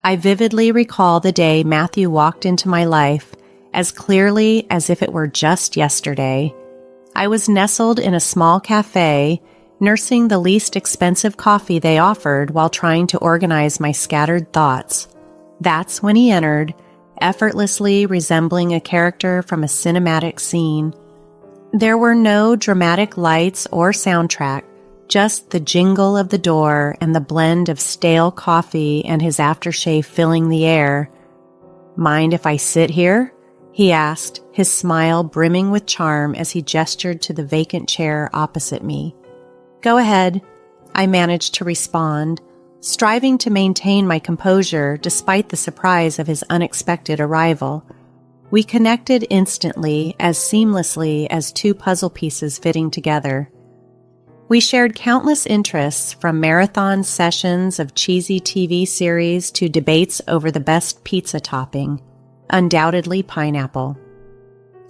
I vividly recall the day Matthew walked into my life as clearly as if it were just yesterday. I was nestled in a small cafe, nursing the least expensive coffee they offered while trying to organize my scattered thoughts. That's when he entered, effortlessly resembling a character from a cinematic scene. There were no dramatic lights or soundtrack, just the jingle of the door and the blend of stale coffee and his aftershave filling the air. "Mind if I sit here?" he asked, his smile brimming with charm as he gestured to the vacant chair opposite me. "Go ahead," I managed to respond, striving to maintain my composure despite the surprise of his unexpected arrival. We connected instantly, as seamlessly as two puzzle pieces fitting together. We shared countless interests, from marathon sessions of cheesy TV series to debates over the best pizza topping, undoubtedly pineapple.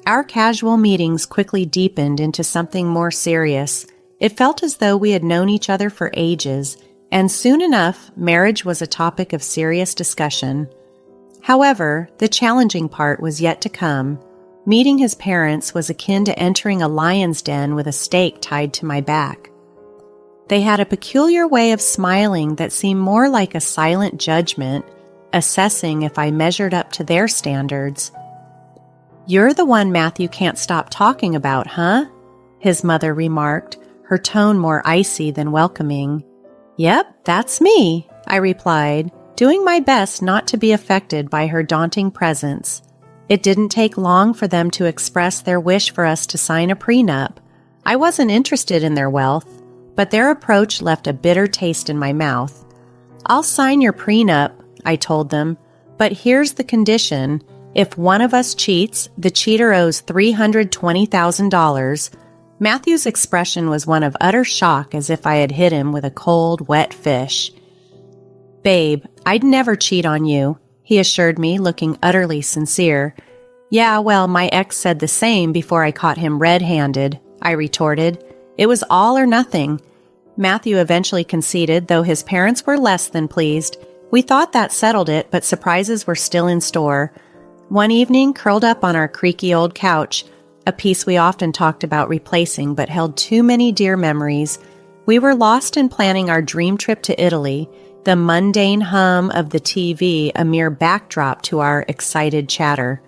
Our casual meetings quickly deepened into something more serious. It felt as though we had known each other for ages, and soon enough, marriage was a topic of serious discussion. However, the challenging part was yet to come. Meeting his parents was akin to entering a lion's den with a stake tied to my back. They had a peculiar way of smiling that seemed more like a silent judgment, assessing if I measured up to their standards. "You're the one Matthew can't stop talking about, huh?" his mother remarked, her tone more icy than welcoming. "Yep, that's me," I replied, doing my best not to be affected by her daunting presence. It didn't take long for them to express their wish for us to sign a prenup. I wasn't interested in their wealth, but their approach left a bitter taste in my mouth. "I'll sign your prenup," I told them, "but here's the condition. If one of us cheats, the cheater owes $320,000. Matthew's expression was one of utter shock, as if I had hit him with a cold, wet fish. "Babe, I'd never cheat on you," he assured me, looking utterly sincere. "Yeah, well, my ex said the same before I caught him red-handed," I retorted. It was all or nothing. Matthew eventually conceded, though his parents were less than pleased. We thought that settled it, but surprises were still in store. One evening, curled up on our creaky old couch, a piece we often talked about replacing but held too many dear memories, we were lost in planning our dream trip to Italy, the mundane hum of the TV a mere backdrop to our excited chatter.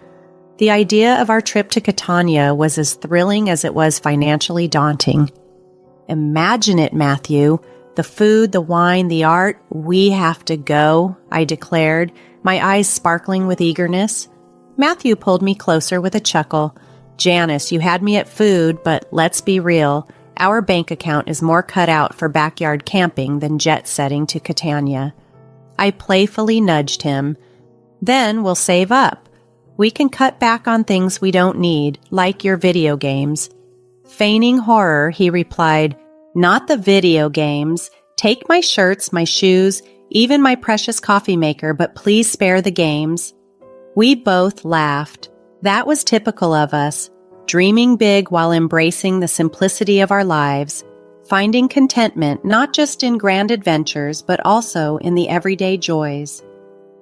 The idea of our trip to Catania was as thrilling as it was financially daunting. "Imagine it, Matthew. The food, the wine, the art. We have to go," I declared, my eyes sparkling with eagerness. Matthew pulled me closer with a chuckle. "Janice, you had me at food, but let's be real. Our bank account is more cut out for backyard camping than jet-setting to Catania." I playfully nudged him. "Then we'll save up. We can cut back on things we don't need, like your video games." Feigning horror, he replied, "Not the video games. Take my shirts, my shoes, even my precious coffee maker, but please spare the games." We both laughed. That was typical of us, dreaming big while embracing the simplicity of our lives, finding contentment not just in grand adventures, but also in the everyday joys.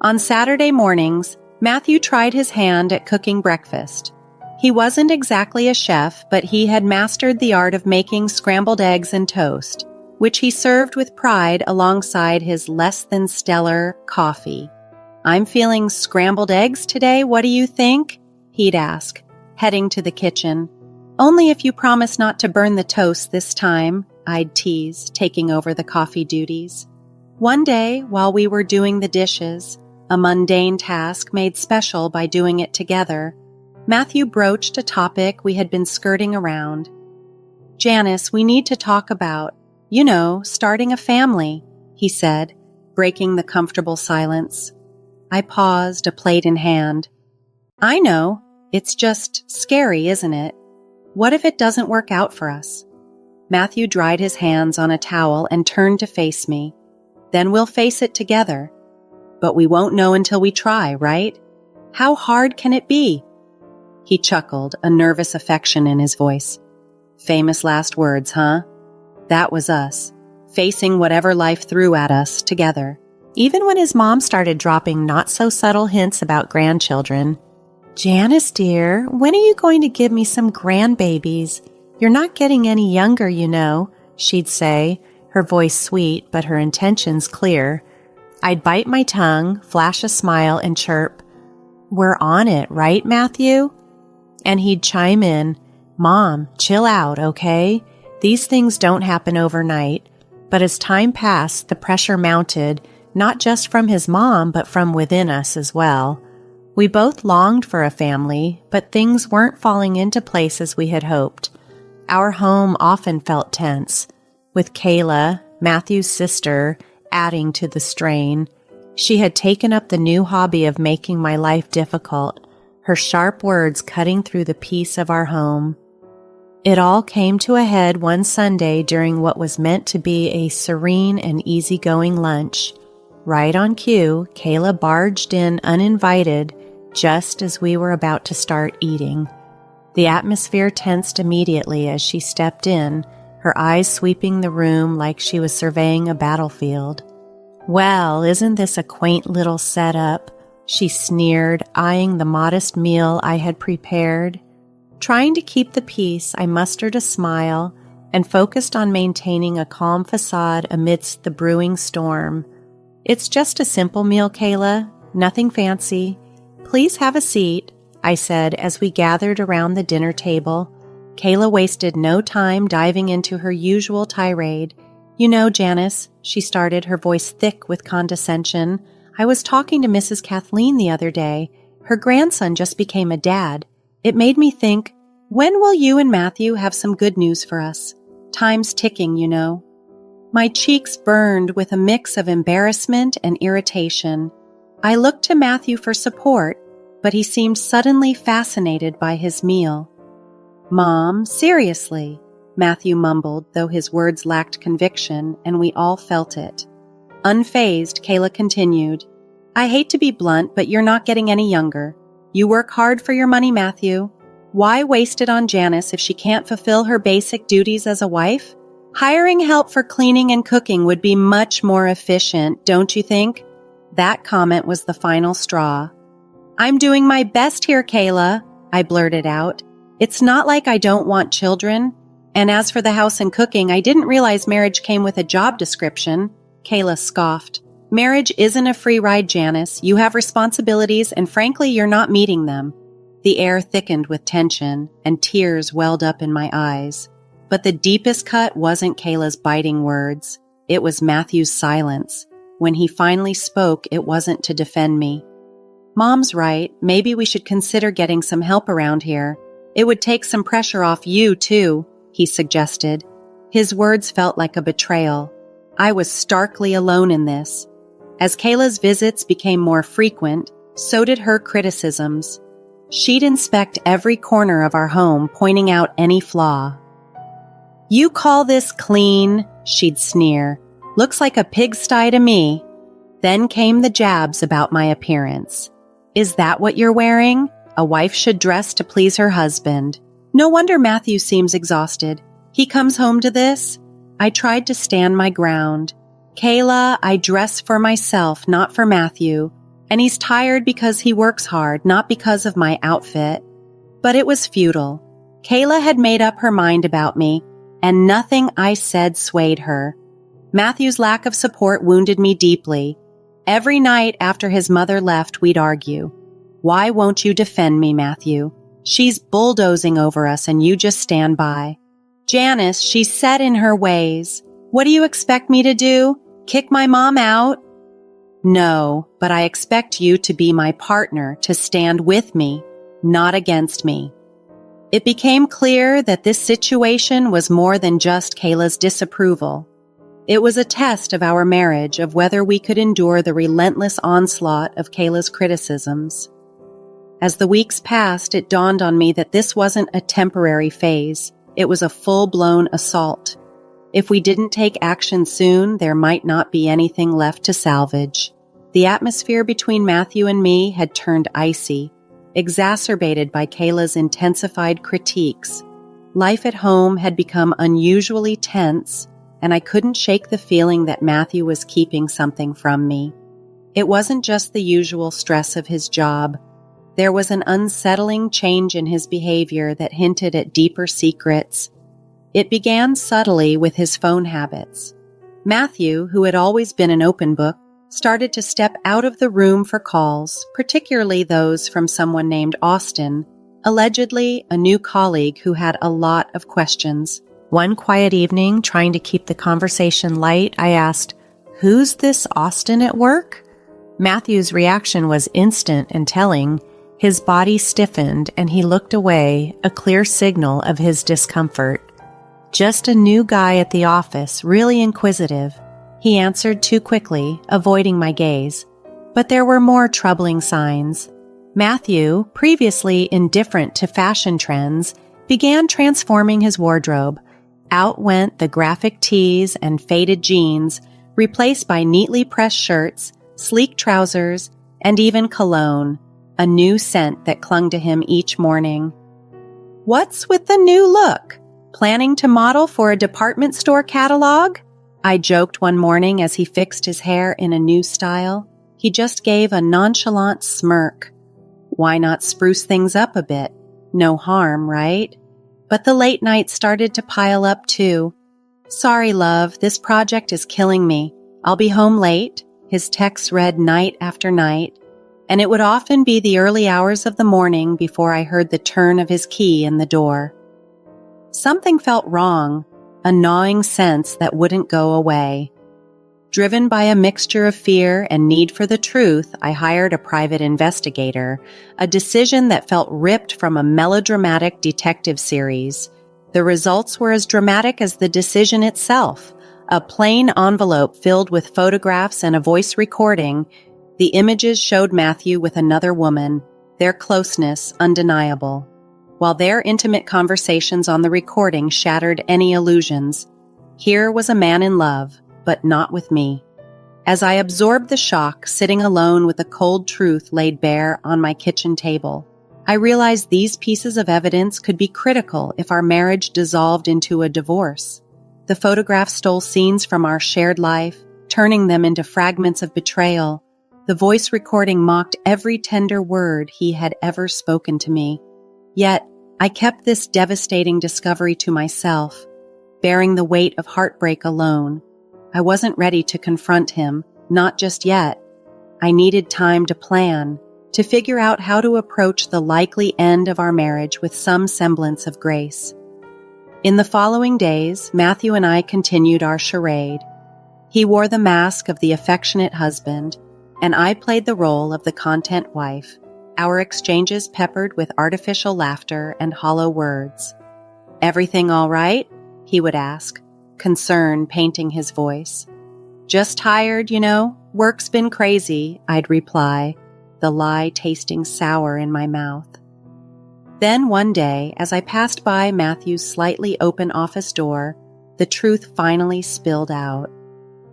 On Saturday mornings, Matthew tried his hand at cooking breakfast. He wasn't exactly a chef, but he had mastered the art of making scrambled eggs and toast, which he served with pride alongside his less-than-stellar coffee. "I'm feeling scrambled eggs today, what do you think?" he'd ask, heading to the kitchen. "Only if you promise not to burn the toast this time," I'd tease, taking over the coffee duties. One day, while we were doing the dishes, a mundane task made special by doing it together, Matthew broached a topic we had been skirting around. "Janice, we need to talk about, starting a family," he said, breaking the comfortable silence. I paused, a plate in hand. "I know. It's just scary, isn't it? What if it doesn't work out for us?" Matthew dried his hands on a towel and turned to face me. "Then we'll face it together. But we won't know until we try, right? How hard can it be?" He chuckled, a nervous affection in his voice. Famous last words, huh? That was us, facing whatever life threw at us together. even when his mom started dropping not-so-subtle hints about grandchildren. "Janice, dear, when are you going to give me some grandbabies? You're not getting any younger, you know," she'd say, her voice sweet but her intentions clear. I'd bite my tongue, flash a smile, and chirp, "We're on it, right, Matthew?" And he'd chime in, "Mom, chill out, okay? These things don't happen overnight." But as time passed, the pressure mounted, not just from his mom, but from within us as well. We both longed for a family, but things weren't falling into place as we had hoped. Our home often felt tense, with Kayla, Matthew's sister, adding to the strain. She had taken up the new hobby of making my life difficult, her sharp words cutting through the peace of our home. It all came to a head one Sunday during what was meant to be a serene and easygoing lunch. Right on cue, Kayla barged in uninvited just as we were about to start eating. The atmosphere tensed immediately as she stepped in, her eyes sweeping the room like she was surveying a battlefield. "Well, isn't this a quaint little setup?" she sneered, eyeing the modest meal I had prepared. Trying to keep the peace, I mustered a smile and focused on maintaining a calm facade amidst the brewing storm. "It's just a simple meal, Kayla. Nothing fancy. Please have a seat," I said as we gathered around the dinner table. Kayla wasted no time diving into her usual tirade. "You know, Janice," she started, her voice thick with condescension, "I was talking to Mrs. Kathleen the other day. Her grandson just became a dad. It made me think, when will you and Matthew have some good news for us? Time's ticking, you know." My cheeks burned with a mix of embarrassment and irritation. I looked to Matthew for support, but he seemed suddenly fascinated by his meal. "Mom, seriously," Matthew mumbled, though his words lacked conviction, and we all felt it. Unfazed, Kayla continued, "I hate to be blunt, but you're not getting any younger. You work hard for your money, Matthew. Why waste it on Janice if she can't fulfill her basic duties as a wife? Hiring help for cleaning and cooking would be much more efficient, don't you think?" That comment was the final straw. "I'm doing my best here, Kayla," I blurted out. "It's not like I don't want children. And as for the house and cooking, I didn't realize marriage came with a job description." Kayla scoffed. "Marriage isn't a free ride, Janice. You have responsibilities, and frankly, you're not meeting them." The air thickened with tension, and tears welled up in my eyes. But the deepest cut wasn't Kayla's biting words. It was Matthew's silence. When he finally spoke, it wasn't to defend me. "Mom's right. Maybe we should consider getting some help around here. It would take some pressure off you, too," he suggested. His words felt like a betrayal. I was starkly alone in this. As Kayla's visits became more frequent, so did her criticisms. She'd inspect every corner of our home, pointing out any flaw. "You call this clean?" she'd sneer. "Looks like a pigsty to me." Then came the jabs about my appearance. "Is that what you're wearing? A wife should dress to please her husband. No wonder Matthew seems exhausted. He comes home to this?" I tried to stand my ground. "Kayla, I dress for myself, not for Matthew. And he's tired because he works hard, not because of my outfit." But it was futile. Kayla had made up her mind about me, and nothing I said swayed her. Matthew's lack of support wounded me deeply. Every night after his mother left, we'd argue. "Why won't you defend me, Matthew? She's bulldozing over us and you just stand by. Janice, she's set in her ways. What do you expect me to do? Kick my mom out?" "No, but I expect you to be my partner, to stand with me, not against me." It became clear that this situation was more than just Kayla's disapproval. It was a test of our marriage, of whether we could endure the relentless onslaught of Kayla's criticisms. As the weeks passed, it dawned on me that this wasn't a temporary phase. It was a full-blown assault. If we didn't take action soon, there might not be anything left to salvage. The atmosphere between Matthew and me had turned icy, exacerbated by Kayla's intensified critiques. Life at home had become unusually tense, and I couldn't shake the feeling that Matthew was keeping something from me. It wasn't just the usual stress of his job. There was an unsettling change in his behavior that hinted at deeper secrets. It began subtly with his phone habits. Matthew, who had always been an open book, started to step out of the room for calls, particularly those from someone named Austin, allegedly a new colleague who had a lot of questions. One quiet evening, trying to keep the conversation light, I asked, "Who's this Austin at work?" Matthew's reaction was instant and telling. His body stiffened and he looked away, a clear signal of his discomfort. "Just a new guy at the office, really inquisitive," he answered too quickly, avoiding my gaze. But there were more troubling signs. Matthew, previously indifferent to fashion trends, began transforming his wardrobe. Out went the graphic tees and faded jeans, replaced by neatly pressed shirts, sleek trousers, and even cologne, a new scent that clung to him each morning. "What's with the new look? Planning to model for a department store catalog?" I joked one morning as he fixed his hair in a new style. He just gave a nonchalant smirk. Why not spruce things up a bit? No harm, right? But the late nights started to pile up too. "Sorry, love, this project is killing me. I'll be home late," his texts read night after night, and it would often be the early hours of the morning before I heard the turn of his key in the door. Something felt wrong, a gnawing sense that wouldn't go away. Driven by a mixture of fear and need for the truth, I hired a private investigator, a decision that felt ripped from a melodramatic detective series. The results were as dramatic as the decision itself. A plain envelope filled with photographs and a voice recording. The images showed Matthew with another woman, their closeness undeniable, while their intimate conversations on the recording shattered any illusions. Here was a man in love, but not with me. As I absorbed the shock, sitting alone with the cold truth laid bare on my kitchen table, I realized these pieces of evidence could be critical if our marriage dissolved into a divorce. The photographs stole scenes from our shared life, turning them into fragments of betrayal. The voice recording mocked every tender word he had ever spoken to me. Yet, I kept this devastating discovery to myself, bearing the weight of heartbreak alone. I wasn't ready to confront him, not just yet. I needed time to plan, to figure out how to approach the likely end of our marriage with some semblance of grace. In the following days, Matthew and I continued our charade. He wore the mask of the affectionate husband, and I played the role of the content wife, our exchanges peppered with artificial laughter and hollow words. "Everything all right?" he would ask, concern painting his voice. "Just tired, you know. Work's been crazy," I'd reply, the lie tasting sour in my mouth. Then one day, as I passed by Matthew's slightly open office door, the truth finally spilled out.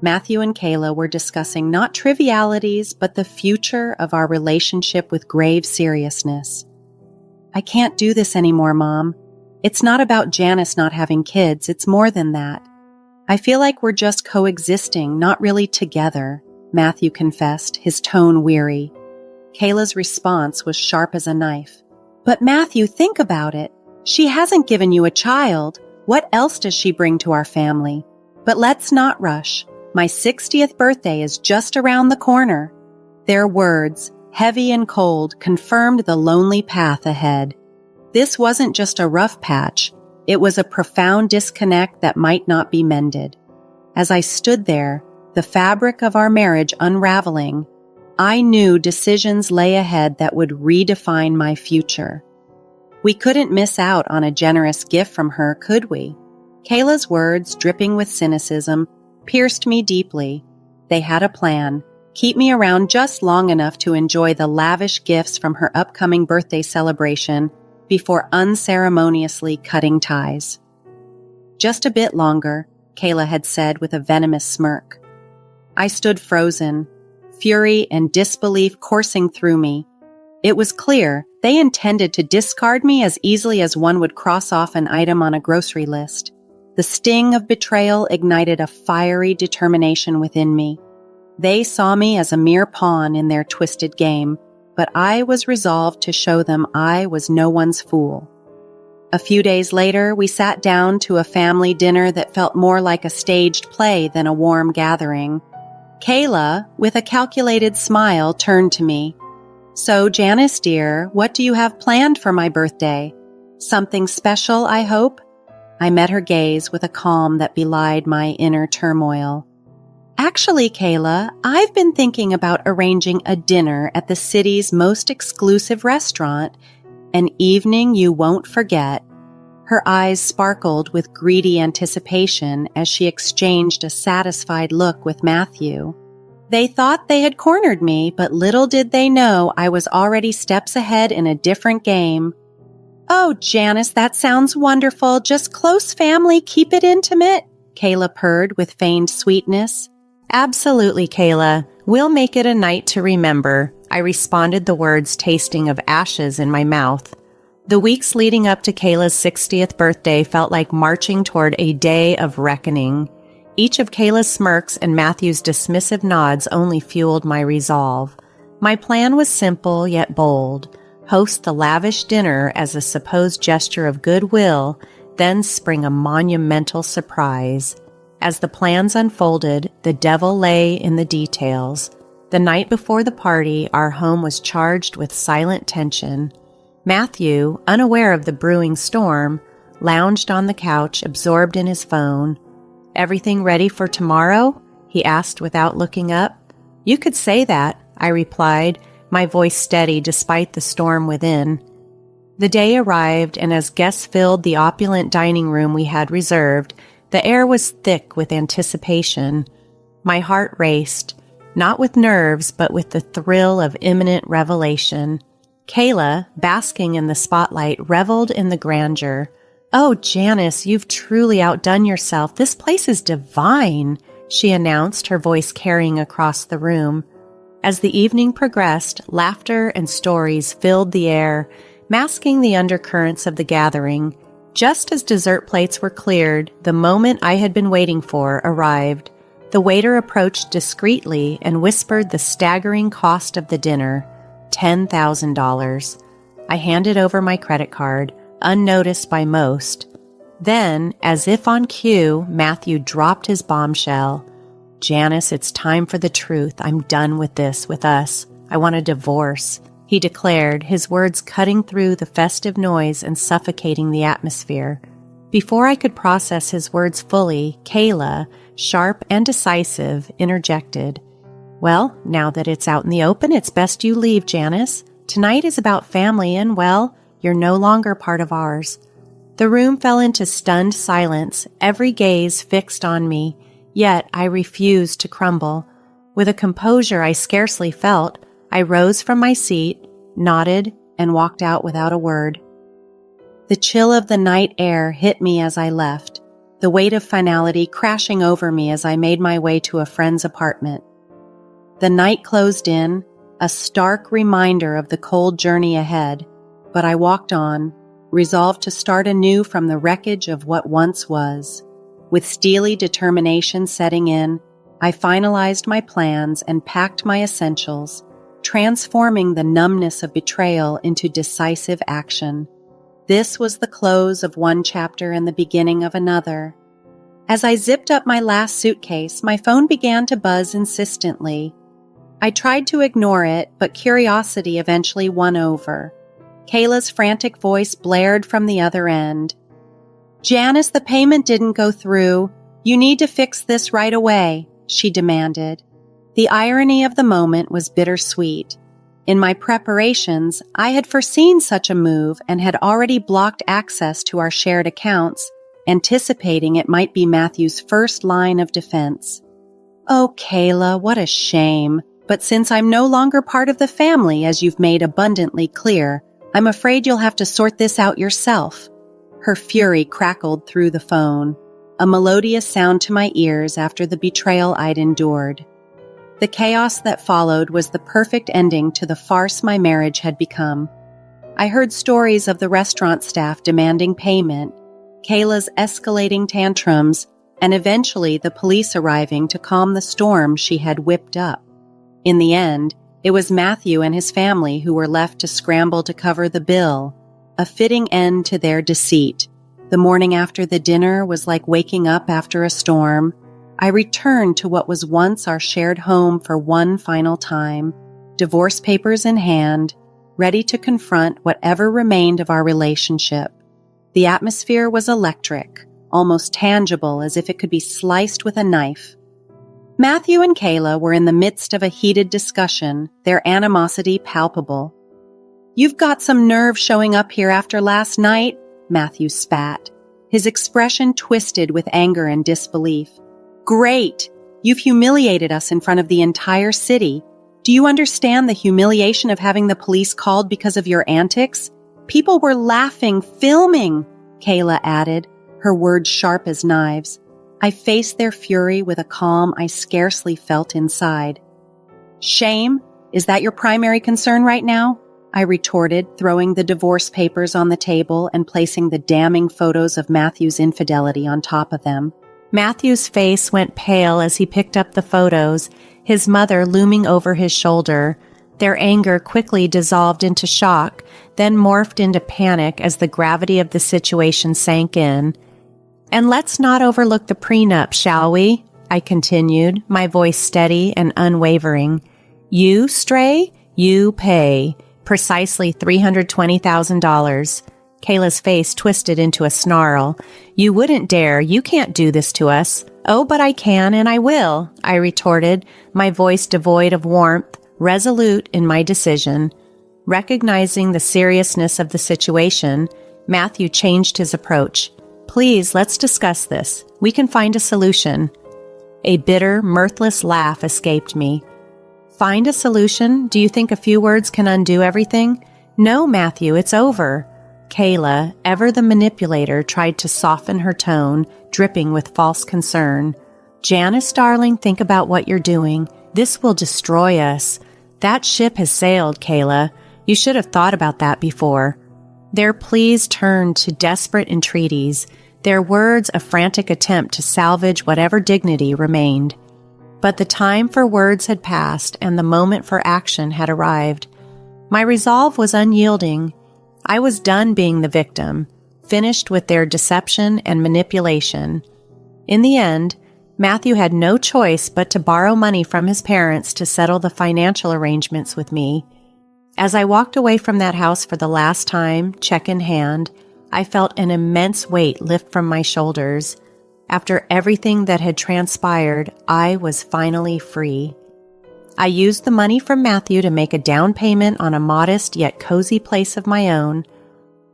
Matthew and Kayla were discussing not trivialities, but the future of our relationship with grave seriousness. "I can't do this anymore, Mom. It's not about Janice not having kids, it's more than that. I feel like we're just coexisting, not really together," Matthew confessed, his tone weary. Kayla's response was sharp as a knife. "But Matthew, think about it. She hasn't given you a child. What else does she bring to our family? But let's not rush. My 60th birthday is just around the corner." Their words, heavy and cold, confirmed the lonely path ahead. This wasn't just a rough patch. It was a profound disconnect that might not be mended. As I stood there, the fabric of our marriage unraveling, I knew decisions lay ahead that would redefine my future. We couldn't miss out on a generous gift from her, could we? Kayla's words, dripping with cynicism, pierced me deeply. They had a plan: keep me around just long enough to enjoy the lavish gifts from her upcoming birthday celebration before unceremoniously cutting ties. "Just a bit longer," Kayla had said with a venomous smirk. I stood frozen, fury and disbelief coursing through me. It was clear they intended to discard me as easily as one would cross off an item on a grocery list. The sting of betrayal ignited a fiery determination within me. They saw me as a mere pawn in their twisted game, but I was resolved to show them I was no one's fool. A few days later, we sat down to a family dinner that felt more like a staged play than a warm gathering. Kayla, with a calculated smile, turned to me. "So, Janice, dear, what do you have planned for my birthday? Something special, I hope?" I met her gaze with a calm that belied my inner turmoil. "Actually, Kayla, I've been thinking about arranging a dinner at the city's most exclusive restaurant, an evening you won't forget." Her eyes sparkled with greedy anticipation as she exchanged a satisfied look with Matthew. They thought they had cornered me, but little did they know I was already steps ahead in a different game. "Oh, Janice, that sounds wonderful. Just close family, keep it intimate," Kayla purred with feigned sweetness. "Absolutely, Kayla. We'll make it a night to remember," I responded, the words tasting of ashes in my mouth. The weeks leading up to Kayla's 60th birthday felt like marching toward a day of reckoning. Each of Kayla's smirks and Matthew's dismissive nods only fueled my resolve. My plan was simple yet bold. Host the lavish dinner as a supposed gesture of goodwill, then spring a monumental surprise. As the plans unfolded, the devil lay in the details. The night before the party, our home was charged with silent tension. Matthew, unaware of the brewing storm, lounged on the couch, absorbed in his phone. "Everything ready for tomorrow?" he asked without looking up. "You could say that," I replied, my voice steady despite the storm within. The day arrived, and as guests filled the opulent dining room we had reserved, the air was thick with anticipation. My heart raced, not with nerves, but with the thrill of imminent revelation. Kayla, basking in the spotlight, reveled in the grandeur. "Oh, Janice, you've truly outdone yourself. This place is divine," she announced, her voice carrying across the room. As the evening progressed, laughter and stories filled the air, masking the undercurrents of the gathering. Just as dessert plates were cleared, the moment I had been waiting for arrived. The waiter approached discreetly and whispered the staggering cost of the dinner, $10,000. I handed over my credit card, unnoticed by most. Then, as if on cue, Matthew dropped his bombshell. "Janice, it's time for the truth. I'm done with this, with us. I want a divorce," he declared, his words cutting through the festive noise and suffocating the atmosphere. Before I could process his words fully, Kayla, sharp and decisive, interjected. "Well, now that it's out in the open, it's best you leave, Janice. Tonight is about family and, well, you're no longer part of ours." The room fell into stunned silence, every gaze fixed on me, yet I refused to crumble. With a composure I scarcely felt, I rose from my seat, nodded, and walked out without a word. The chill of the night air hit me as I left, the weight of finality crashing over me as I made my way to a friend's apartment. The night closed in, a stark reminder of the cold journey ahead, but I walked on, resolved to start anew from the wreckage of what once was. With steely determination setting in, I finalized my plans and packed my essentials, transforming the numbness of betrayal into decisive action. This was the close of one chapter and the beginning of another. As I zipped up my last suitcase, my phone began to buzz insistently. I tried to ignore it, but curiosity eventually won over. Kayla's frantic voice blared from the other end. "Janice, the payment didn't go through. You need to fix this right away," she demanded. The irony of the moment was bittersweet. In my preparations, I had foreseen such a move and had already blocked access to our shared accounts, anticipating it might be Matthew's first line of defense. "Oh, Kayla, what a shame. But since I'm no longer part of the family, as you've made abundantly clear, I'm afraid you'll have to sort this out yourself." Her fury crackled through the phone, a melodious sound to my ears after the betrayal I'd endured. The chaos that followed was the perfect ending to the farce my marriage had become. I heard stories of the restaurant staff demanding payment, Kayla's escalating tantrums, and eventually the police arriving to calm the storm she had whipped up. In the end, it was Matthew and his family who were left to scramble to cover the bill, a fitting end to their deceit. The morning after the dinner was like waking up after a storm. I returned to what was once our shared home for one final time, divorce papers in hand, ready to confront whatever remained of our relationship. The atmosphere was electric, almost tangible as if it could be sliced with a knife. Matthew and Kayla were in the midst of a heated discussion, their animosity palpable. "You've got some nerve showing up here after last night," Matthew spat, his expression twisted with anger and disbelief. "Great! You've humiliated us in front of the entire city. Do you understand the humiliation of having the police called because of your antics? People were laughing, filming," Kayla added, her words sharp as knives. I faced their fury with a calm I scarcely felt inside. "Shame? Is that your primary concern right now?" I retorted, throwing the divorce papers on the table and placing the damning photos of Matthew's infidelity on top of them. Matthew's face went pale as he picked up the photos, his mother looming over his shoulder. Their anger quickly dissolved into shock, then morphed into panic as the gravity of the situation sank in. "And let's not overlook the prenup, shall we?" I continued, my voice steady and unwavering. "You stray, you pay. Precisely $320,000. Kayla's face twisted into a snarl. "You wouldn't dare. You can't do this to us." "Oh, but I can and I will," I retorted, my voice devoid of warmth, resolute in my decision. Recognizing the seriousness of the situation, Matthew changed his approach. "Please, let's discuss this. We can find a solution." A bitter, mirthless laugh escaped me. "Find a solution? Do you think a few words can undo everything?" "No, Matthew, it's over." Kayla, ever the manipulator, tried to soften her tone, dripping with false concern. "Janice, darling, think about what you're doing. This will destroy us. That ship has sailed, Kayla. You should have thought about that before." Their pleas turned to desperate entreaties, their words a frantic attempt to salvage whatever dignity remained. But the time for words had passed and the moment for action had arrived. My resolve was unyielding. I was done being the victim, finished with their deception and manipulation. In the end, Matthew had no choice but to borrow money from his parents to settle the financial arrangements with me. As I walked away from that house for the last time, check in hand, I felt an immense weight lift from my shoulders. After everything that had transpired, I was finally free. I used the money from Matthew to make a down payment on a modest yet cozy place of my own.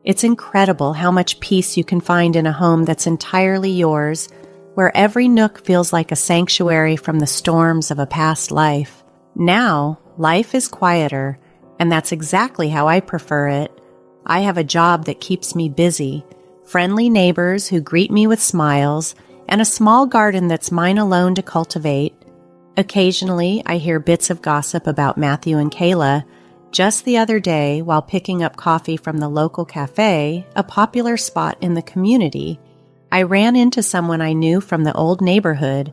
It's incredible how much peace you can find in a home that's entirely yours, where every nook feels like a sanctuary from the storms of a past life. Now, life is quieter, and that's exactly how I prefer it. I have a job that keeps me busy, friendly neighbors who greet me with smiles, and a small garden that's mine alone to cultivate. Occasionally, I hear bits of gossip about Matthew and Kayla. Just the other day, while picking up coffee from the local cafe, a popular spot in the community, I ran into someone I knew from the old neighborhood.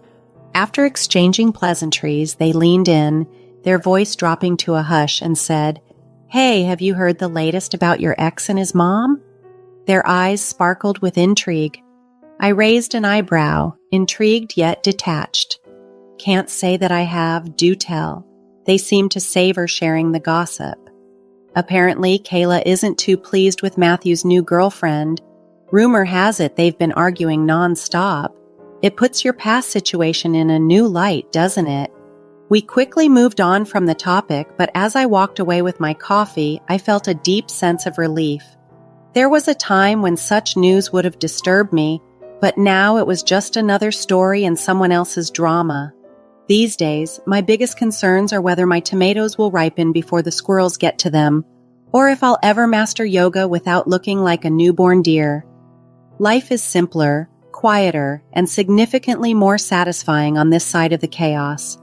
After exchanging pleasantries, they leaned in, their voice dropping to a hush, and said, "Hey, have you heard the latest about your ex and his mom?" Their eyes sparkled with intrigue. I raised an eyebrow, intrigued yet detached. "Can't say that I have, do tell." They seemed to savor sharing the gossip. Apparently, Kayla isn't too pleased with Matthew's new girlfriend. Rumor has it they've been arguing nonstop. It puts your past situation in a new light, doesn't it? We quickly moved on from the topic, but as I walked away with my coffee, I felt a deep sense of relief. There was a time when such news would have disturbed me, but now it was just another story in someone else's drama. These days, my biggest concerns are whether my tomatoes will ripen before the squirrels get to them, or if I'll ever master yoga without looking like a newborn deer. Life is simpler, quieter, and significantly more satisfying on this side of the chaos.